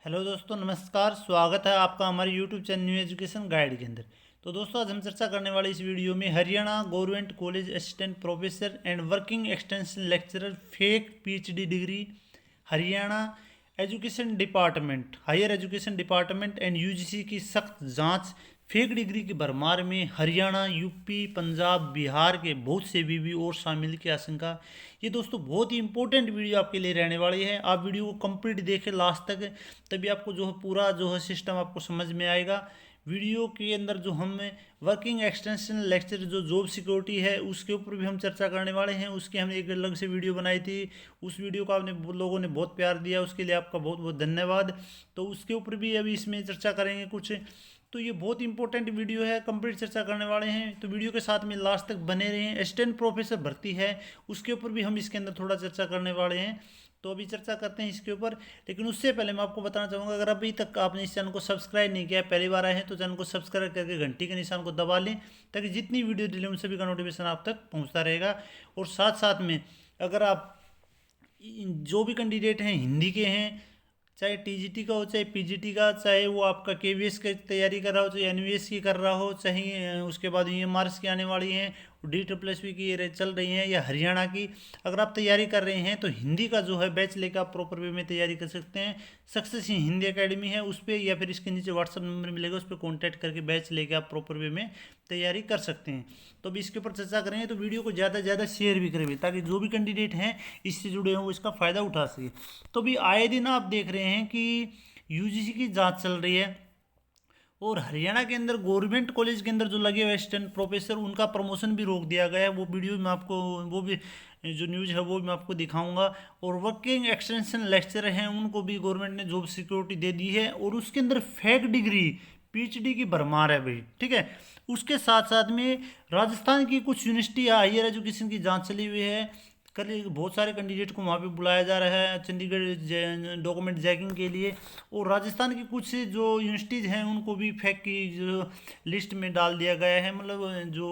Hello दोस्तों, नमस्कार। स्वागत है आपका हमारे YouTube channel new education guide के अंदर। तो दोस्तों, आज हम चर्चा करने वाले इस वीडियो में Haryana government college assistant professor and working extension lecturer fake PhD degree Haryana education department, higher education department and UGC की सख्त जांच। फेक डिग्री की भरमार में हरियाणा, यूपी, पंजाब, बिहार के बहुत से बीवी और शामिल की आशंका। ये दोस्तों बहुत ही इंपॉर्टेंट वीडियो आपके लिए रहने वाली है। आप वीडियो को कंप्लीट देखें लास्ट तक, तभी आपको जो है पूरा जो है सिस्टम आपको समझ में आएगा। वीडियो के अंदर जो हम वर्किंग एक्सटेंशन लेक्चर जो जॉब सिक्योरिटी है उसके ऊपर भी हम चर्चा करने वाले हैं। उसकी हमने एक अलग से वीडियो बनाई थी। उस वीडियो को आपने लोगों ने बहुत प्यार दिया, उसके लिए आपका बहुत बहुत धन्यवाद। तो उसके ऊपर भी अभी इसमें चर्चा करेंगे कुछ। तो ये बहुत इंपॉर्टेंट वीडियो है, कंप्लीट चर्चा करने वाले हैं। तो वीडियो के साथ में लास्ट तक बने रहें। असिस्टेंट प्रोफेसर भर्ती है, उसके ऊपर भी हम इसके अंदर थोड़ा चर्चा करने वाले हैं। तो अभी चर्चा करते हैं इसके ऊपर। लेकिन उससे पहले मैं आपको बताना चाहूँगा, अगर अभी तक आपने इस चैनल को सब्सक्राइब नहीं किया है, पहली बार आए हैं, तो चैनल को सब्सक्राइब करके घंटी के निशान को दबा लें, ताकि जितनी वीडियो डिले उन सभी का नोटिफिकेशन आप तक पहुँचता रहेगा। और साथ साथ में अगर आप जो भी कैंडिडेट हैं हिंदी के हैं, चाहे टीजीटी का हो चाहे पीजीटी का, चाहे वो आपका केवीएस की तैयारी कर रहा हो, चाहे एनवीएस की कर रहा हो, चाहे उसके बाद ईएमआरएस की आने वाली हैं, DSSS की ये चल रही हैं, या हरियाणा की अगर आप तैयारी कर रहे हैं, तो हिंदी का जो है बैच लेकर आप प्रॉपर वे में तैयारी कर सकते हैं। सक्सेस हिंदी एकेडमी है उस पर, या फिर इसके नीचे व्हाट्सअप नंबर मिलेगा, उस पर कॉन्टैक्ट करके बैच लेके आप प्रॉपर वे में तैयारी कर सकते हैं। तो अभी इसके ऊपर चर्चा करेंगे। तो वीडियो को ज़्यादा से ज़्यादा शेयर भी करेंगे, ताकि जो भी कैंडिडेट हैं इससे जुड़े हों वो इसका फ़ायदा उठा सके। तो अभी आए दिन आप देख रहे हैं कि यूजीसी की जांच चल रही है, और हरियाणा के अंदर गवर्नमेंट कॉलेज के अंदर जो लगे हुए असिस्टेंट प्रोफेसर, उनका प्रमोशन भी रोक दिया गया है। वो वीडियो में आपको, वो भी जो न्यूज़ है वो भी मैं आपको दिखाऊंगा। और वर्किंग एक्सटेंशन लेक्चरर हैं, उनको भी गवर्नमेंट ने जॉब सिक्योरिटी दे दी है। और उसके अंदर फेक डिग्री पीएचडी की भरमार है भाई, ठीक है। उसके साथ साथ में राजस्थान की कुछ यूनिवर्सिटी हायर एजुकेशन की जांच चली हुई है। कल बहुत सारे कैंडिडेट को वहाँ पे बुलाया जा रहा है चंडीगढ़ डॉक्यूमेंट चेकिंग के लिए। और राजस्थान की कुछ जो यूनिवर्सिटीज़ हैं उनको भी फेक की जो लिस्ट में डाल दिया गया है। मतलब जो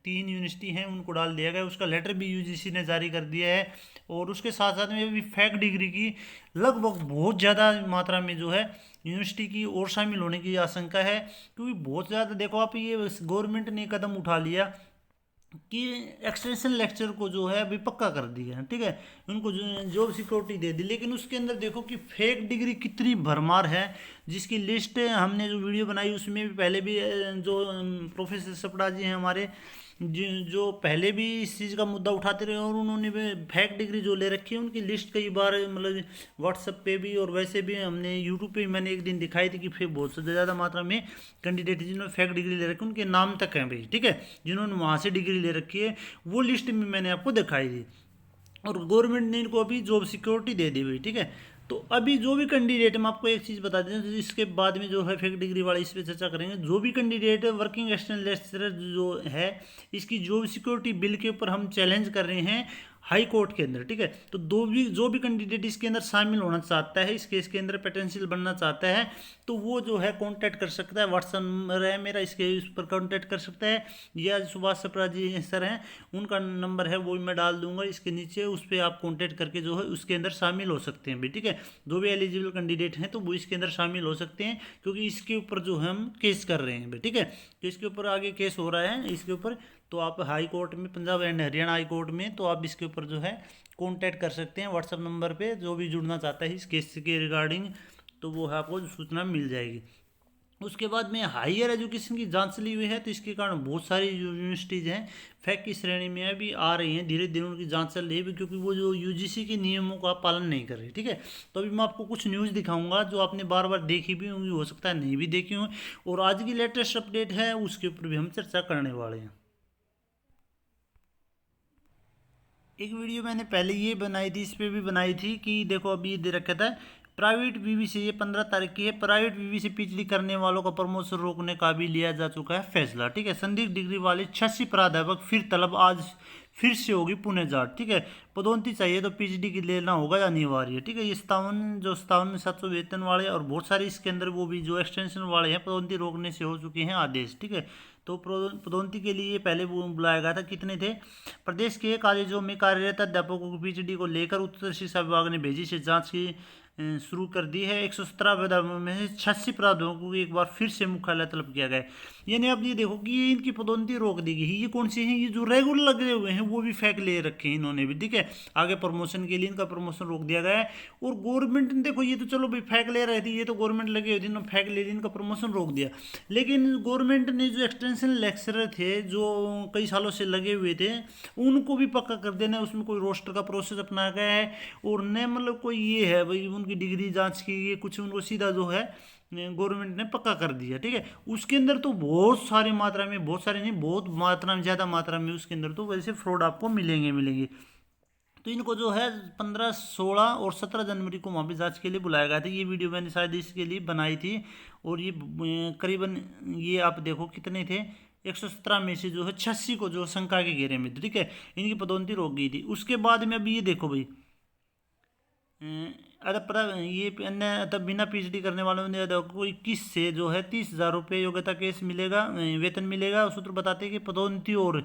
3 यूनिवर्सिटी हैं उनको डाल दिया गया है। उसका लेटर भी यूजीसी ने जारी कर दिया है। और उसके साथ साथ में भी फेक डिग्री की लगभग बहुत ज़्यादा मात्रा में जो है यूनिवर्सिटी की और शामिल होने की आशंका है। क्योंकि बहुत ज़्यादा देखो आप, ये गवर्नमेंट ने कदम उठा लिया कि एक्सटेंशन लेक्चर को जो है अभी पक्का कर दिया है, ठीक है। उनको जॉब सिक्योरिटी दे दी। लेकिन उसके अंदर देखो कि फेक डिग्री कितनी भरमार है, जिसकी लिस्ट हमने जो वीडियो बनाई उसमें भी पहले भी जो प्रोफेसर सपड़ा जी हैं हमारे, जो पहले भी इस चीज़ का मुद्दा उठाते रहे, और उन्होंने भी फेक डिग्री जो ले रखी है उनकी लिस्ट कई बार मतलब व्हाट्सएप पे भी और वैसे भी हमने यूट्यूब पे भी मैंने एक दिन दिखाई थी कि फिर बहुत से ज़्यादा मात्रा में कैंडिडेट जिन्होंने फेक डिग्री ले रखी उनके नाम तक हैं भाई, ठीक है। जिन्होंने वहाँ से डिग्री ले रखी है वो लिस्ट में मैंने आपको दिखाई थी। और गवर्नमेंट ने इनको अभी जॉब सिक्योरिटी दे दी हुई, ठीक है। तो अभी जो भी कैंडिडेट, हम आपको एक चीज़ बता दें, तो इसके बाद में जो है फेक डिग्री वाला इस पर चर्चा करेंगे। जो भी कैंडिडेट वर्किंग एक्सटेंशन लेक्चरर जो है, इसकी जॉब सिक्योरिटी बिल के ऊपर हम चैलेंज कर रहे हैं हाई कोर्ट के अंदर, ठीक है। तो जो भी कैंडिडेट इसके अंदर शामिल होना चाहता है, इस केस के अंदर पोटेंशियल बनना चाहता है, तो वो जो है कांटेक्ट कर सकता है। व्हाट्सएप नंबर है मेरा, इसके उस पर कांटेक्ट कर सकता है। या सुभाष सप्रा जी सर हैं, उनका नंबर है वो भी मैं डाल दूंगा इसके नीचे, उस पर आप कांटेक्ट करके जो है उसके अंदर शामिल हो सकते हैं भी, ठीक है। जो भी एलिजिबल कैंडिडेट हैं तो वो इसके अंदर शामिल हो सकते हैं, क्योंकि इसके ऊपर जो हम केस कर रहे हैं भी, ठीक है। तो इसके ऊपर आगे केस हो रहा है इसके ऊपर। तो आप हाई कोर्ट में, Punjab and Haryana high court में, तो आप इसके ऊपर जो है कांटेक्ट कर सकते हैं व्हाट्सएप नंबर पे। जो भी जुड़ना चाहता है इस केस के रिगार्डिंग, तो वो आपको सूचना मिल जाएगी। उसके बाद में हायर एजुकेशन की जांच चली हुई है, तो इसके कारण बहुत सारी यूनिवर्सिटीज़ हैं फैक की श्रेणी में अभी आ रही हैं। धीरे धीरे उनकी जांच चल रही है, क्योंकि वो जो यूजीसी के नियमों का पालन नहीं कर रही, ठीक है। तो अभी मैं आपको कुछ न्यूज़ दिखाऊंगा जो आपने बार बार देखी भी होंगी, हो सकता है नहीं भी देखी हों। और आज की लेटेस्ट अपडेट है उसके ऊपर भी हम चर्चा करने वाले हैं। एक वीडियो मैंने पहले ये बनाई थी, इस पर भी बनाई थी कि देखो अभी ये दे रखा था प्राइवेट बीवी से, ये 15 तारीख की है। प्राइवेट बीवी से पीएचडी करने वालों का प्रमोशन रोकने का भी लिया जा चुका है फैसला, ठीक है। संदिग्ध डिग्री वाले 86 प्राध्यापक फिर तलब, आज फिर से होगी पुणे जाट, ठीक है। पदोन्नति चाहिए तो पीएचडी की लेना होगा अनिवार्य, ठीक है। ये 57 वेतन वाले और बहुत सारे इसके अंदर वो भी जो एक्सटेंशन वाले हैं, पदोन्नति रोकने से हो चुके हैं आदेश, ठीक है। तो पदोन्नति के लिए पहले वो बुलाया गया था, कितने थे। प्रदेश के कॉलेजों में कार्यरत अध्यापकों को पीएचडी को लेकर उच्च शिक्षा विभाग ने भेजी से जांच की शुरू कर दी है। 117 प्राध्यापकों में से 86 प्राध्यापकों को एक बार फिर से मुख्यालय तलब किया गया है। यानी आप ये देखो कि ये इनकी पदोन्नति रोक दी गई है। ये कौन से हैं? ये जो रेगुलर लगे हुए हैं वो भी फेंक ले रखे हैं इन्होंने भी, ठीक है। आगे प्रमोशन के लिए इनका प्रमोशन रोक दिया गया है। और गवर्नमेंट ने देखो, ये तो चलो भाई फेंक ले रही थी, ये तो गवर्नमेंट लगे हुए थे, इन्होंने फेंक ले दी, इनका प्रमोशन रोक दिया। लेकिन गवर्नमेंट ने जो एक्सटेंशन लेक्चरर थे जो कई सालों से लगे हुए थे उनको भी पक्का कर देना, उसमें कोई रोस्टर का प्रोसेस अपनाया गया है। और न मतलब कोई ये है भाई उनकी डिग्री जांच की गई, कुछ उनको सीधा जो है गवर्नमेंट ने पक्का कर दिया, ठीक है। उसके अंदर तो बहुत सारी मात्रा में, बहुत सारे नहीं, बहुत मात्रा में, ज़्यादा मात्रा में उसके अंदर तो वैसे फ्रॉड आपको मिलेंगे। तो इनको जो है 15, 16 और 17 जनवरी को वहाँ पे जांच के लिए बुलाया गया था। ये वीडियो मैंने शायद इसके लिए बनाई थी। और ये करीबन ये आप देखो कितने थे, 117 में से जो है 86 को जो शंका के घेरे में, ठीक है, इनकी पदोन्नति रोक गई थी। उसके बाद में अभी ये देखो भाई, ये अन्य तब बिना पीएचडी करने वालों ने कोई 21 से जो है 30,000 रुपये योग्यता केस मिलेगा, वेतन मिलेगा। सूत्र बताते हैं कि पदोन्नति और,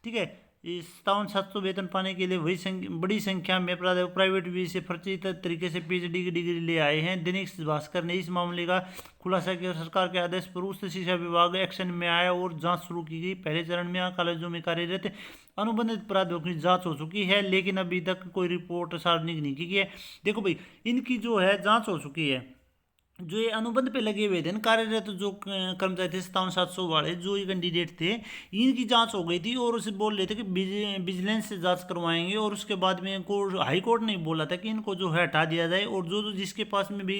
ठीक है, 57,700 वेतन पाने के लिए वही बड़ी संख्या में प्राइवेट भी से फर्जी तरीके से पीएचडी की डिग्री ले आए हैं। दैनिक भास्कर ने इस मामले का खुलासा किया। सरकार के आदेश पर उच्च शिक्षा विभाग एक्शन में आया और जांच शुरू की गई। पहले चरण में कॉलेजों में कार्यरत अनुबंधित अपराधियों की जांच हो चुकी है, लेकिन अभी तक कोई रिपोर्ट सार्वजनिक नहीं की गई है। देखो भाई, इनकी जो है जांच हो चुकी है। जो ये अनुबंध पे लगे हुए थे कार्यरत जो कर्मचारी थे 57,700 वाले जो ये कैंडिडेट थे, इनकी जांच हो गई थी और उसे बोल रहे थे कि विजिलेंस से जांच करवाएंगे। और उसके बाद में हाई कोर्ट ने बोला था कि इनको जो है हटा दिया जाए, और जो जिसके पास में भी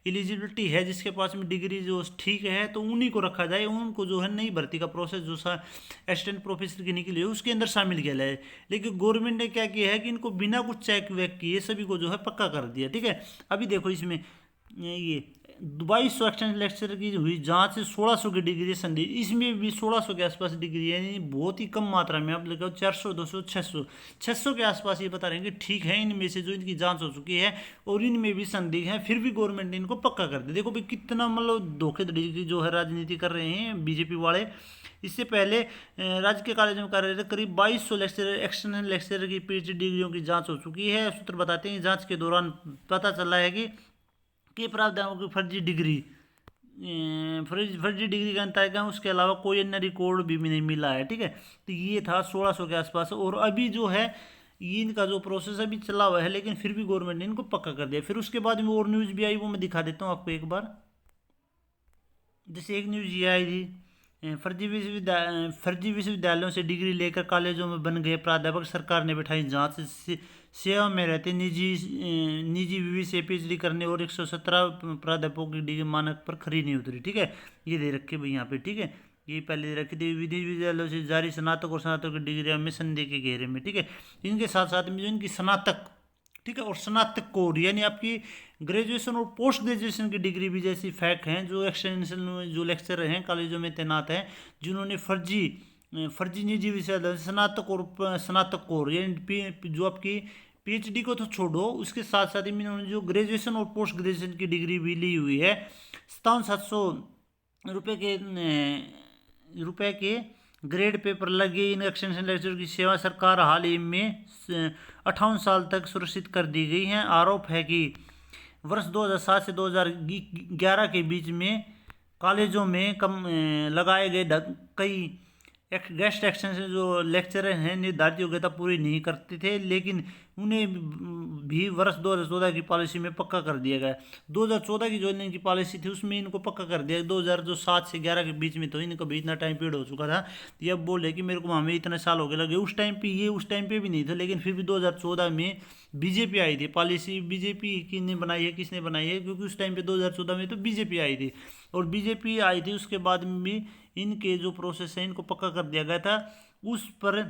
एलिजिबिलिटी है, जिसके पास में डिग्री जो ठीक है, तो उन्हीं को रखा जाए। उनको जो है नई भर्ती का प्रोसेस जो असिस्टेंट प्रोफेसर की निकली है उसके अंदर शामिल किया जाए। लेकिन गवर्नमेंट ने क्या किया है कि इनको बिना कुछ चेक वेक किए सभी को जो है पक्का कर दिया, ठीक है। अभी देखो इसमें ये 2200 एक्सटेंशन लेक्चर की हुई जांच से 1600 की डिग्री संधि, इसमें भी 1600 के आसपास डिग्री है, यानी बहुत ही कम मात्रा में। आप लगाओ 400, 200, 600 के आसपास ये बता रहे हैं कि ठीक है, इनमें से जो इनकी जांच हो चुकी है और इनमें भी संदिग्ध है, फिर भी गवर्नमेंट ने इनको पक्का कर दिया। देखो भाई कितना मतलब धोखेधड़ी की जो है राजनीति कर रहे हैं बीजेपी वाले। इससे पहले राज्य के कॉलेज में कार्यरत करीब 2200 लेक्चरर एक्सटर्नल लेक्चरर की पीएचडी डिग्रियों की जाँच हो चुकी है। सूत्र बताते हैं जाँच के दौरान पता चला है कि प्रावधानों की फर्जी डिग्री का अंतर है, उसके अलावा कोई अन्य रिकॉर्ड भी नहीं मिला है, ठीक है। तो ये था 1600 के आसपास। और अभी जो है ये इनका जो प्रोसेस अभी चला हुआ है, लेकिन फिर भी गवर्नमेंट ने इनको पक्का कर दिया। फिर उसके बाद में और न्यूज़ भी आई, वो मैं दिखा देता हूँ आपको एक बार। जैसे एक न्यूज़ ये आई थी, फर्जी विश्वविद्यालयों से डिग्री लेकर कॉलेजों में बन गए प्राध्यापक, सरकार ने बैठाई जांच। सेवा में रहते निजी विवि से पीएचडी करने और 117 प्राध्यापकों की डिग्री मानक पर खरी नहीं उतरी, ठीक है। ये दे रखे भाई यहाँ पे, ठीक है, ये पहले दे रखी थी। विश्वविद्यालयों से जारी स्नातक और स्नातक की डिग्रियाँ में संदेह के घेरे में, ठीक है। इनके साथ साथ में जो इनकी स्नातक, ठीक है, और स्नातक कोर यानी आपकी ग्रेजुएशन और पोस्ट ग्रेजुएशन की डिग्री भी जैसी फैक हैं, जो एक्सटेंशन में जो लेक्चरर हैं कॉलेजों में तैनात हैं, जिन्होंने फर्जी निजी विषय स्नातक कोर यानी जो आपकी पीएचडी को तो छोड़ो, उसके साथ साथ ही इन्होंने जो ग्रेजुएशन और पोस्ट ग्रेजुएशन की डिग्री भी ली हुई है। 57,700 रुपये के ग्रेड पेपर लगे इन एक्सटेंशन लेक्चर की सेवा सरकार हाल ही में 58 साल तक सुरक्षित कर दी गई है। आरोप है कि वर्ष 2007 से 2011 के बीच में कॉलेजों में लगाए गए कई गेस्ट एक्सटेंशन जो लेक्चरर हैं निर्धारित योग्यता पूरी नहीं करते थे, लेकिन उन्हें भी वर्ष 2014 की पॉलिसी में पक्का कर दिया गया। 2014 की जो इनकी पॉलिसी थी उसमें इनको पक्का कर दिया। 2007 से 11 के बीच में तो इनको भी इतना टाइम पीरियड हो चुका था। ये अब बोले कि मेरे को हमें इतने साल हो गए लगे, उस टाइम पे भी नहीं था, लेकिन फिर भी 2014 में बीजेपी आई थी। पॉलिसी बीजेपी की ने बनाई है, किसने बनाई है, क्योंकि उस टाइम पे 2014 में तो बीजेपी आई थी, और बीजेपी आई थी उसके बाद में भी इनके जो प्रोसेस है इनको पक्का कर दिया गया था। उस पर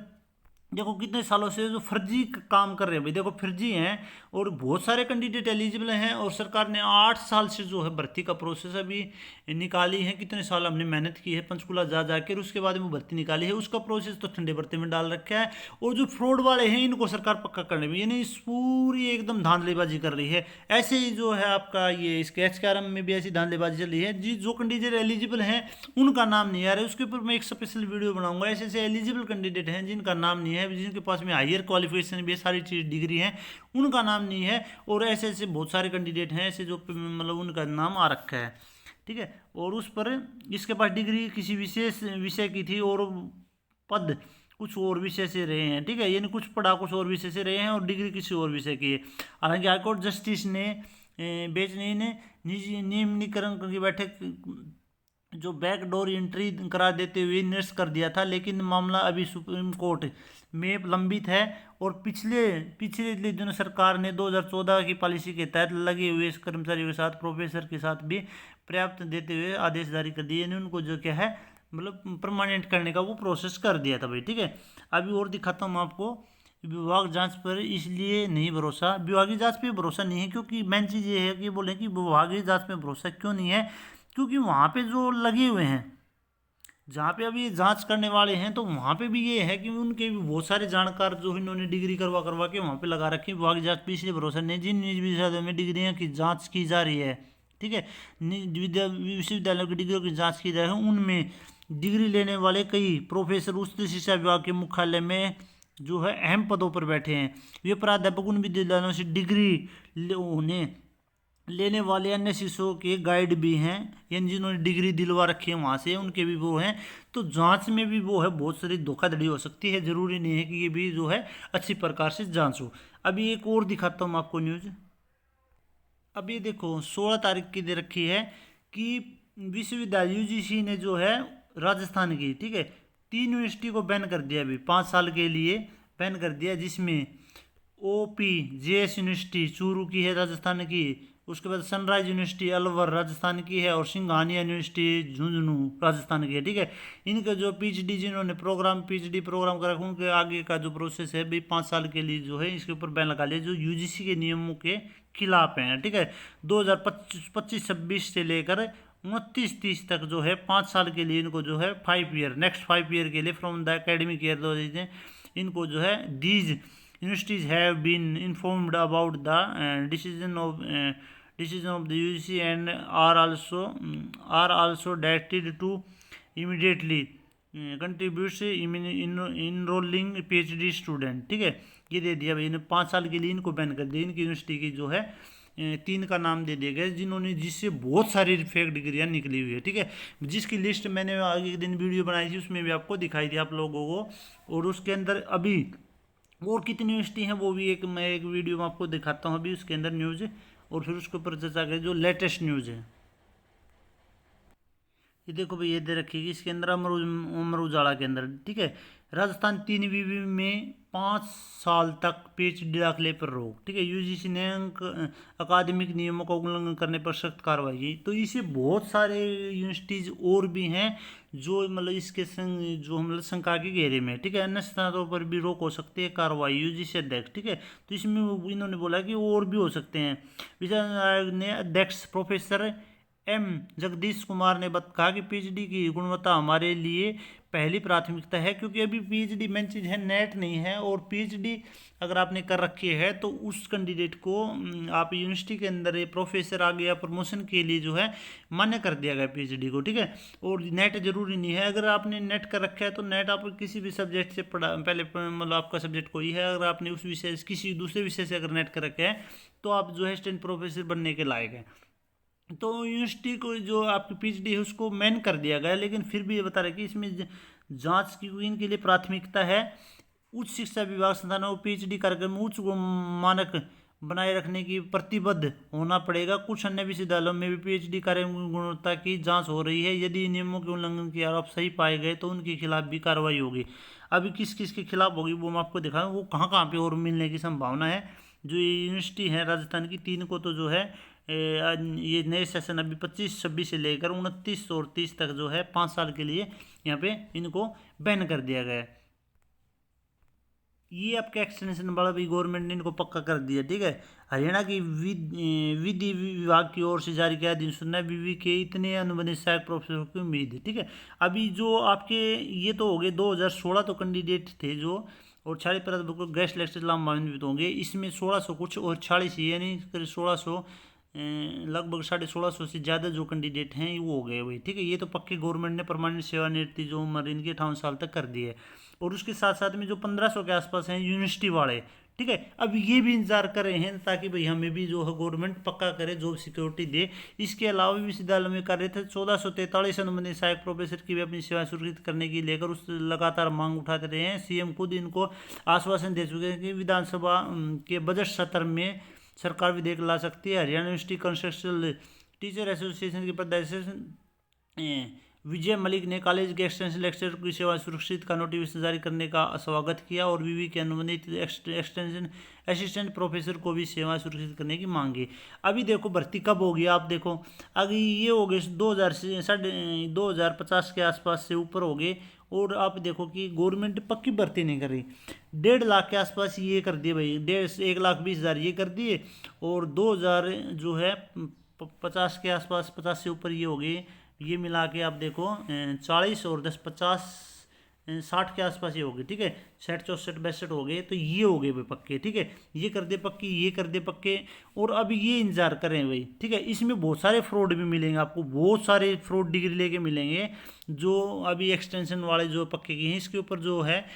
देखो कितने सालों से जो फर्जी काम कर रहे हैं भाई, देखो फर्जी हैं और बहुत सारे कैंडिडेट एलिजिबल हैं, और सरकार ने 8 साल से जो है भर्ती का प्रोसेस अभी निकाली है। कितने साल हमने मेहनत की है पंचकुला जा जाकर, उसके बाद में भर्ती निकाली है, उसका प्रोसेस तो ठंडे बर्तन में डाल रखा है। और जो फ्रॉड वाले हैं इनको सरकार पक्का करने में, यानी पूरी एकदम धांधलीबाजी कर रही है। ऐसे ही जो है आपका ये स्केच कैरम में भी ऐसी धांधलीबाजी चल रही है। जो कैंडिडेट एलिजिबल हैं उनका नाम नहीं आ रहा है, उसके ऊपर मैं एक स्पेशल वीडियो बनाऊंगा। ऐसे एलिजिबल कैंडिडेट हैं जिनका नाम नहीं है, जिनके पास में हायर क्वालिफिकेशन भी है, सारी चीज़ डिग्री है, उनका नाम नहीं है। और ऐसे ऐसे बहुत सारे कैंडिडेट हैं ऐसे जो मतलब उनका नाम आ रखा है, ठीक है। और उस पर इसके पास डिग्री किसी विशेष विषय की थी और पद कुछ और विषय से रहे हैं, ठीक है। यानी कुछ पढ़ा कुछ और विषय से रहे हैं और डिग्री किसी और विषय की है। हालांकि हाईकोर्ट जस्टिस ने बेचनी ने निजी नियमितीकरण की बैठक जो बैकडोर एंट्री करा देते हुए निरस्त कर दिया था, लेकिन मामला अभी सुप्रीम कोर्ट में लंबित है। और पिछले दिनों सरकार ने 2014 की पॉलिसी के तहत लगे हुए कर्मचारियों के साथ प्रोफेसर के साथ भी पर्याप्त देते हुए आदेश जारी कर दिए, यानी उनको जो क्या है मतलब परमानेंट करने का वो प्रोसेस कर दिया था भाई, ठीक है। अभी और दिखाता हूँ आपको। विभाग जांच पर इसलिए नहीं भरोसा, विभागीय जांच पे भरोसा नहीं है, क्योंकि मेन चीज़ ये है कि बोले कि विभागीय जांच पे भरोसा क्यों नहीं है, क्योंकि वहाँ पे जो लगे हुए हैं जहाँ पे अभी जांच करने वाले हैं, तो वहाँ पे भी ये है कि उनके भी बहुत सारे जानकार जो इन्होंने डिग्री करवा करवा के वहाँ पे लगा रखी है। विभागीय जांच पे इसलिए भरोसा नहीं, जिन निजी विश्वविद्यालयों में डिग्रियाँ की जाँच की जा रही है, ठीक है, विश्वविद्यालयों की डिग्रियों की जाँच की जा रही है, उनमें डिग्री लेने वाले कई प्रोफेसर उच्च शिक्षा विभाग के मुख्यालय में जो है अहम पदों पर बैठे हैं। वे प्राध्यापक उन विद्यालयों से डिग्री होने लेने वाले अन्य शिक्षकों के गाइड भी हैं, यानी जिन्होंने डिग्री दिलवा रखी है वहाँ से उनके भी वो हैं। तो जांच में भी वो है बहुत सारी धोखाधड़ी हो सकती है, ज़रूरी नहीं है कि ये भी जो है अच्छी प्रकार से जांच हो। अभी एक और दिखाता हूँ आपको न्यूज़। अब ये देखो 16 तारीख की दे रखी है कि विश्वविद्यालय यूजीसी ने जो है राजस्थान की, ठीक है, 3 यूनिवर्सिटी को बैन कर दिया, अभी 5 साल के लिए बैन कर दिया, जिसमें OPJS यूनिवर्सिटी चूरू की है राजस्थान की, उसके बाद सनराइज यूनिवर्सिटी अलवर राजस्थान की है, और सिंघानिया यूनिवर्सिटी झुंझुनू राजस्थान की है, ठीक है। इनका जो PhD जिन्होंने PhD प्रोग्राम करा उनके आगे का जो प्रोसेस है भाई 5 साल के लिए जो है इसके ऊपर बैन लगा लिया, जो UGC के नियमों के खिलाफ हैं, ठीक है। 2025-26 से लेकर 29-30 तक जो है 5 साल के लिए इनको जो है 5 ईयर नेक्स्ट 5 ईयर के लिए फ्रॉम द एकेडमिक ईयर 2000 इनको जो है these universities have been informed about the decision of the UGC and are also directed to immediately contributes enrolling PhD student, ठीक है। ये दे दिया भाई इन्हें 5 साल के लिए इनको बैन कर दिया। इनकी यूनिवर्सिटी की जो है 3 का नाम दे दिया गया जिन्होंने जिससे बहुत सारी फेक डिग्रियाँ निकली हुई है, ठीक है, जिसकी लिस्ट मैंने आगे के दिन वीडियो बनाई थी उसमें भी आपको दिखाई थी आप लोगों को। और उसके अंदर अभी और कितनी यूनिवर्सिटी हैं वो भी मैं एक वीडियो में आपको दिखाता हूँ अभी उसके अंदर न्यूज़, और फिर उसके ऊपर चर्चा करें जो लेटेस्ट न्यूज़ है। ये देखो भाई ये दे रखी है इसके अंदर अमर उजाला के अंदर, ठीक है, राजस्थान 3 में 5 साल तक PhD दाखिले पर रोक, ठीक है। UGC ने अकादमिक नियमों का उल्लंघन करने पर सख्त कार्रवाई की। तो इसे बहुत सारे यूनिवर्सिटीज और भी हैं जो मतलब इसके संग जो मतलब शंका के घेरे में, ठीक है, अन्य स्थानों पर भी रोक हो सकती है कार्रवाई UGC अध्यक्ष, ठीक है। तो इसमें इन्होंने बोला कि और भी हो सकते हैं। विचार आयोग ने अध्यक्ष प्रोफेसर M जगदीश कुमार ने कहा कि PhD की गुणवत्ता हमारे लिए पहली प्राथमिकता है, क्योंकि अभी PhD मेन चीज़ है, नेट नहीं है। और PhD अगर आपने कर रखी है तो उस कैंडिडेट को आप यूनिवर्सिटी के अंदर प्रोफेसर आ गया प्रमोशन के लिए जो है मान्य कर दिया गया PhD को, ठीक है। और नेट जरूरी नहीं है, अगर आपने नेट कर रखा है तो नेट आप किसी भी सब्जेक्ट से पढ़ा पहले मतलब आपका सब्जेक्ट कोई है, अगर आपने उस विषय किसी दूसरे विषय से अगर नेट कर रखा है तो आप जो है असिस्टेंट प्रोफेसर बनने के लायक हैं। तो यूनिवर्सिटी को जो आपकी PhD है उसको मैन कर दिया गया, लेकिन फिर भी ये बता रहे कि इसमें जांच की इनके लिए प्राथमिकता है उच्च शिक्षा विभाग संस्थानों को PhD कार्यक्रम में उच्च मानक बनाए रखने की प्रतिबद्ध होना पड़ेगा। कुछ अन्य विश्वविद्यालयों में भी PhD कार्यक्रम की गुणवत्ता की जांच हो रही है, यदि नियमों के उल्लंघन के आरोप सही पाए गए तो उनके खिलाफ भी कार्रवाई होगी। अभी किस किस के खिलाफ होगी वो मैं आपको दिखाऊँ, वो कहाँ कहाँ पे और मिलने की संभावना है। जो यूनिवर्सिटी है राजस्थान की 3 को तो जो है ये नए सेशन अभी 25-26 से लेकर 29 और 30 तक जो है 5 साल के लिए यहाँ पे इनको बैन कर दिया गया है। ये आपका एक्सटेंशन बड़ा भी गवर्नमेंट ने इनको पक्का कर दिया, ठीक है। हरियाणा की विधि विभाग की ओर से जारी किया अधिसूचना विवि के इतने अनुबंधित सहायक प्रोफेसरों की उम्मीद है, ठीक है। अभी जो आपके ये तो हो गए 2016 तो कैंडिडेट थे जो, और 40 प्राध्यापकों गेस्ट लेक्चर लाभान्वित होंगे, इसमें 1600 कुछ और 40 यानी 1600 लगभग 1650 से ज़्यादा जो कैंडिडेट हैं वो हो गए भाई, ठीक है। ये तो पक्के गवर्नमेंट ने परमानेंट सेवानिवृत्ति जो उम्र इनकी 58 साल तक कर दी है। और उसके साथ साथ में जो 1500 के आसपास हैं यूनिवर्सिटी वाले, ठीक है। अब ये भी इंतजार कर रहे हैं ताकि भाई हमें भी जो है गवर्नमेंट पक्का करे, जॉब सिक्योरिटी दे। इसके अलावा भी विश्वविद्यालय में कार्यरत 1443 अनुबंधित सहायक प्रोफेसर की भी अपनी सेवा सुरक्षित करने की लेकर उस लगातार मांग उठाते रहे हैं। सीएम खुद इनको आश्वासन दे चुके हैं कि विधानसभा के बजट सत्र में सरकार विधेयक ला सकती है। Haryana university constructional teacher association के प्रदेश विजय मलिक ने कॉलेज के एक्सटेंशन लेक्चर की सेवा सुरक्षित का नोटिफिकेशन जारी करने का स्वागत किया और विवि के अनुबंधित एक्सटेंशन असिस्टेंट प्रोफेसर को भी सेवा सुरक्षित करने की मांग की। अभी देखो भर्ती कब होगी, आप देखो अभी ये हो गए 2050 के आसपास से ऊपर हो गए, और आप देखो कि गवर्नमेंट पक्की भर्ती नहीं कर रही। 1.5 लाख के आसपास ये कर दिए भाई, 1,20,000 ये कर दिए, और 2,000 जो है 50 के आसपास, 50 से ऊपर ये हो गए। ये मिला के आप देखो 40 और 10 50 60 के आसपास ये हो गए, ठीक है। 60 64 62 हो गए, तो ये हो गए भाई पक्के, ठीक है। ये कर दे पक्की, ये कर दे पक्के, और अब ये इंतजार करें भाई, ठीक है। इसमें बहुत सारे फ्रॉड भी मिलेंगे आपको, बहुत सारे फ्रॉड डिग्री लेके मिलेंगे जो अभी एक्सटेंशन वाले जो पक्के की हैं। इसके ऊपर जो है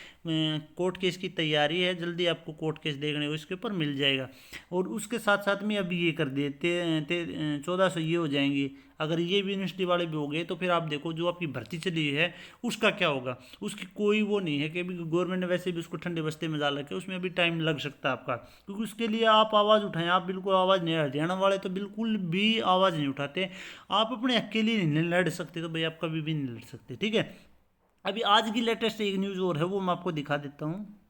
कोर्ट केस की तैयारी है, जल्दी आपको कोर्ट केस देखने को इसके ऊपर मिल जाएगा। और उसके साथ साथ में अभी ये कर दिए 1400 ये हो जाएंगे। अगर ये भी यूनिवर्सिटी वाले भी हो गए तो फिर आप देखो जो आपकी भर्ती चली है उसका क्या होगा। उसकी कोई वो नहीं है कि अभी गवर्नमेंट ने वैसे भी उसको ठंडे बस्ते में डाल रखे, उसमें अभी टाइम लग सकता है आपका, क्योंकि उसके लिए आप आवाज़ उठाएं। आप बिल्कुल आवाज़ नहीं, हरियाणा वाले तो बिल्कुल भी आवाज़ नहीं उठाते। आप अपने अकेले नहीं लड़ सकते तो भाई आप कभी भी नहीं लड़ सकते, ठीक है। अभी आज की लेटेस्ट एक न्यूज़ और है, वो मैं आपको दिखा देता हूँ।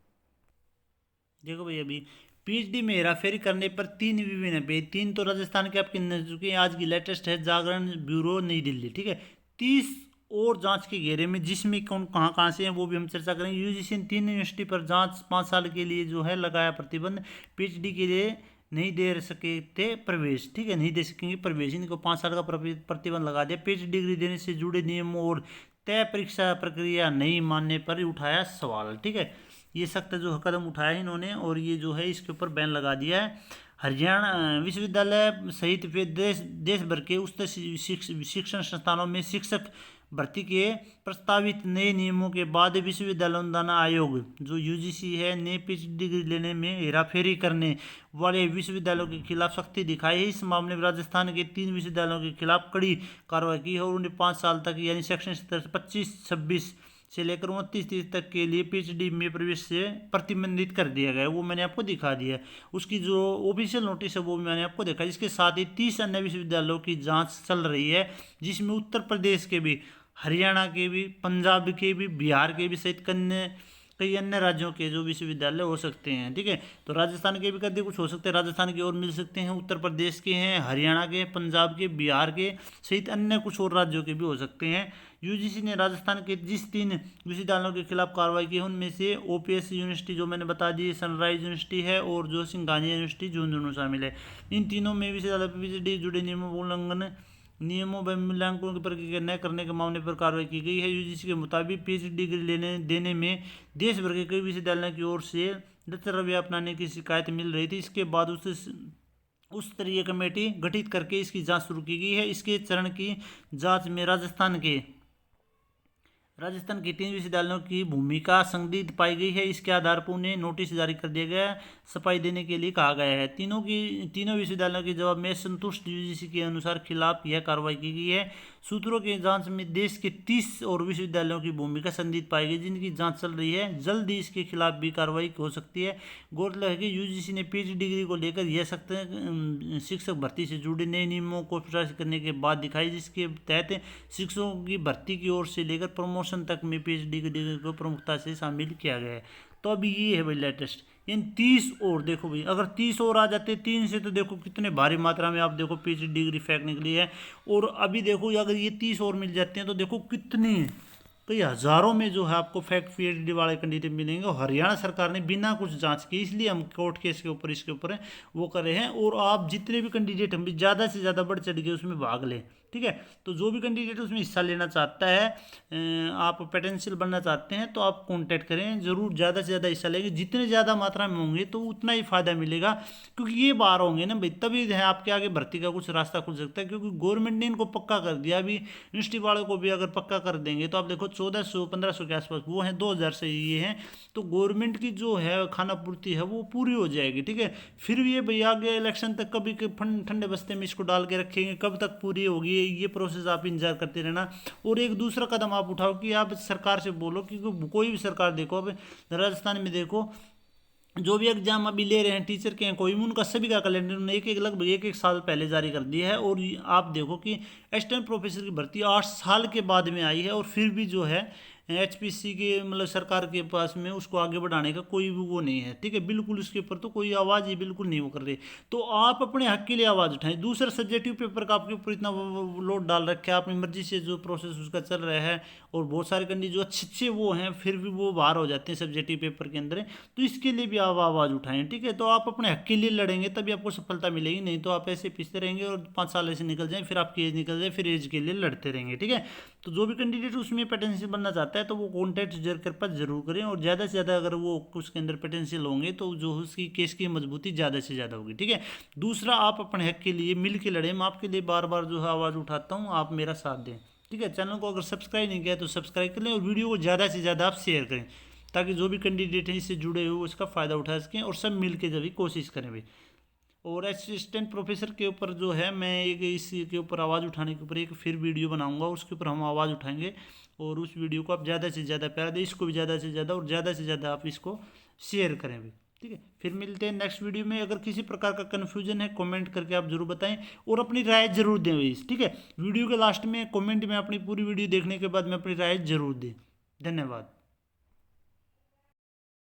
देखो भाई, अभी पीएचडी में हेराफेरी करने पर 3 विभिन्न पे 3 तो राजस्थान के आपके नजर चुके हैं। आज की लेटेस्ट है जागरण ब्यूरो नई दिल्ली, ठीक है। 30 और जांच के घेरे में, जिसमें कौन कहाँ कहाँ से हैं वो भी हम चर्चा करेंगे। यूजीसी ने 3 यूनिवर्सिटी पर जांच 5 साल के लिए जो है लगाया प्रतिबंध। पीएचडी के लिए नहीं दे सके थे प्रवेश, ठीक है, नहीं दे सकेंगे प्रवेश। इनको 5 साल का प्रतिबंध लगा दिया। पीएचडी डिग्री देने से जुड़े नियमों और तय परीक्षा प्रक्रिया नहीं मानने पर उठाया सवाल, ठीक है। ये सख्त जो कदम उठाया इन्होंने, और ये जो है इसके ऊपर बैन लगा दिया है। हरियाणा विश्वविद्यालय सहित देश भर के उच्च शिक्षण संस्थानों में शिक्षक भर्ती के प्रस्तावित नए नियमों के बाद विश्वविद्यालय अनुदान आयोग जो यूजीसी है ने पीएचडी डिग्री लेने में हेराफेरी करने वाले विश्वविद्यालयों के खिलाफ सख्ती दिखाई है। इस मामले में राजस्थान के 3 विश्वविद्यालयों के खिलाफ कड़ी कार्रवाई की है और उन्हें 5 साल तक यानी सेक्शन 25-26 से लेकर 29-30 तक के लिए पीएचडी में प्रवेश से प्रतिबंधित कर दिया गया है। वो मैंने आपको दिखा दिया है। उसकी जो ऑफिशियल नोटिस है वो भी मैंने आपको देखा। इसके साथ ही 30 अन्य विश्वविद्यालयों की जांच चल रही है, जिसमें उत्तर प्रदेश के भी, हरियाणा के भी, पंजाब के भी, बिहार के भी सहित कई अन्य राज्यों के जो विश्वविद्यालय हो सकते हैं, ठीक है। तो राजस्थान के भी कभी कुछ हो सकते हैं, राजस्थान की ओर मिल सकते हैं, उत्तर प्रदेश के हैं, हरियाणा के, पंजाब के, बिहार के सहित अन्य कुछ और राज्यों के भी हो सकते हैं। यूजीसी ने राजस्थान के जिस 3 विश्वविद्यालयों के खिलाफ कार्रवाई की है उनमें से ओपीएस यूनिवर्सिटी जो मैंने बता दी, सनराइज यूनिवर्सिटी है, और जो सिंघानिया यूनिवर्सिटी झुंझुनू शामिल है। इन तीनों में विश्वविद्यालय पीएचडी जुड़े नियमों व मूल्यांकन की प्रक्रिया न करने के मामले पर कार्रवाई की गई है। यूजीसी के मुताबिक पीएचडी डिग्री देने में देश भर के कई विश्वविद्यालयों की ओर से गलत रवैया अपनाने की शिकायत मिल रही थी। इसके बाद उस स्तरीय कमेटी गठित करके इसकी जांच शुरू की गई है। इसके चरण की जांच में राजस्थान के 3 विश्वविद्यालयों की भूमिका संदिग्ध पाई गई है। इसके आधार पर उन्हें नोटिस जारी कर दिया गया है, सफाई देने के लिए कहा गया है। तीनों विश्वविद्यालयों के जवाब में संतुष्ट यूजीसी के अनुसार खिलाफ यह कार्रवाई की गई है। सूत्रों के जांच में देश के 30 और विश्वविद्यालयों की भूमिका संदिग्ध पाई गई, जिनकी जांच चल रही है। जल्द ही इसके खिलाफ भी कार्रवाई हो सकती है। गौरतलब है कि यूजीसी ने पीएचडी डिग्री को लेकर यह सख्त शिक्षक भर्ती से जुड़े नए नियमों को प्रकाशित करने के बाद दिखाई, जिसके तहत शिक्षकों की भर्ती की ओर से लेकर प्रमोशन तक में पीएचडी की डिग्री को प्रमुखता से शामिल किया गया है। तो अभी ये है भाई लेटेस्ट। इन 30 और देखो भाई, अगर 30 और आ जाते 3 से, तो देखो कितने भारी मात्रा में आप देखो पीएचडी डिग्री फेंकने के लिए है। और अभी देखो अगर ये 30 और मिल जाते हैं तो देखो कितने कई हज़ारों में जो है आपको फैक्ट पीएचडी वाले कैंडिडेट मिलेंगे। और हरियाणा सरकार ने बिना कुछ जांच के, इसलिए हम कोर्ट केस के ऊपर इसके ऊपर वो कर रहे हैं। और आप जितने भी कैंडिडेट हम भी ज़्यादा से ज़्यादा बढ़ चढ़ के उसमें भाग लें, ठीक है। तो जो भी कैंडिडेट उसमें हिस्सा लेना चाहता है, आप पोटेंशियल बनना चाहते हैं, तो आप कांटेक्ट करें ज़रूर। ज़्यादा से ज़्यादा हिस्सा लेंगे, जितने ज़्यादा मात्रा में होंगे तो उतना ही फ़ायदा मिलेगा, क्योंकि ये बाहर होंगे ना भाई, तभी है आपके आगे भर्ती का कुछ रास्ता खुल सकता है। क्योंकि गवर्नमेंट ने इनको पक्का कर दिया। अभी यूनिवर्सिटी वालों को भी अगर पक्का कर देंगे तो आप देखो लगभग 1400-1500 के आसपास वो हैं, 2000 से ये हैं। तो गवर्नमेंट की जो है खाना पूर्ति है वो पूरी हो जाएगी, ठीक है। फिर ये भैया आगे इलेक्शन तक कभी ठंडे बस्ते में इसको डाल के रखेंगे, कब तक पूरी होगी ये प्रोसेस आप इंतजार करते रहना। और एक दूसरा कदम आप उठाओ कि आप सरकार से बोलो कि कोई भी सरकार देखो, अब राजस्थान में देखो जो भी एग्जाम अभी ले रहे हैं टीचर के हैं कोई भी, उनका सभी का कैलेंडर उन्होंने एक लगभग एक साल पहले जारी कर दिया है। और आप देखो कि असिस्टेंट प्रोफेसर की भर्ती 8 साल के बाद में आई है, और फिर भी जो है HPC के मतलब सरकार के पास में उसको आगे बढ़ाने का कोई भी वो नहीं है, ठीक है। बिल्कुल उसके ऊपर तो कोई आवाज़ ही बिल्कुल नहीं वो कर रही। तो आप अपने हक के लिए आवाज़ उठाएं। दूसरा सब्जेक्टिव पेपर का आपके ऊपर इतना लोड डाल रखा है, अपनी मर्जी से जो प्रोसेस उसका चल रहा है, और बहुत सारे कैंडिडेट जो अच्छे वो हैं फिर भी वो बाहर हो जाते हैं सब्जेक्टिव पेपर के अंदर। तो इसके लिए भी आप आवाज़ उठाएं, ठीक है। तो आप अपने हक के लिए लड़ेंगे तभी आपको सफलता मिलेगी, नहीं तो आप ऐसे पीछते रहेंगे और 5 साल ऐसे निकल जाएं, फिर आपकी एज निकल जाए, फिर एज के लिए लड़ते रहेंगे, ठीक है। तो जो भी कैंडिडेट उसमें पोटेंशियल बनना चाहता है तो वो कॉन्टैक्ट जरूर करें, और ज़्यादा से ज़्यादा अगर वो उसके अंदर पोटेंशियल होंगे तो जो उसकी केस की मजबूती ज़्यादा से ज़्यादा होगी, ठीक है। दूसरा, आप अपने हक के लिए मिल के लड़ें। मैं आपके लिए बार बार जो है आवाज़ उठाता हूँ, आप मेरा साथ दें, ठीक है। चैनल को अगर सब्सक्राइब नहीं किया तो सब्सक्राइब कर लें, और वीडियो को ज़्यादा से ज़्यादा आप शेयर करें, ताकि जो भी कैंडिडेट हैं इससे जुड़े हुए उसका फ़ायदा उठा सकें, और सब मिल के जब भी कोशिश करें भाई। और असिस्टेंट प्रोफेसर के ऊपर जो है मैं एक इसी के ऊपर आवाज़ उठाने के ऊपर एक फिर वीडियो बनाऊंगा, उसके ऊपर हम आवाज़ उठाएंगे, और उस वीडियो को आप ज़्यादा से ज़्यादा प्यार दें, इसको भी ज़्यादा से ज़्यादा और ज़्यादा से ज़्यादा आप इसको शेयर करें भी, ठीक है। फिर मिलते हैं नेक्स्ट वीडियो में। अगर किसी प्रकार का कन्फ्यूजन है कमेंट करके आप जरूर बताएं, और अपनी राय जरूर दें इस, ठीक है। वीडियो के लास्ट में कमेंट में अपनी पूरी वीडियो देखने के बाद में अपनी राय जरूर दें। धन्यवाद।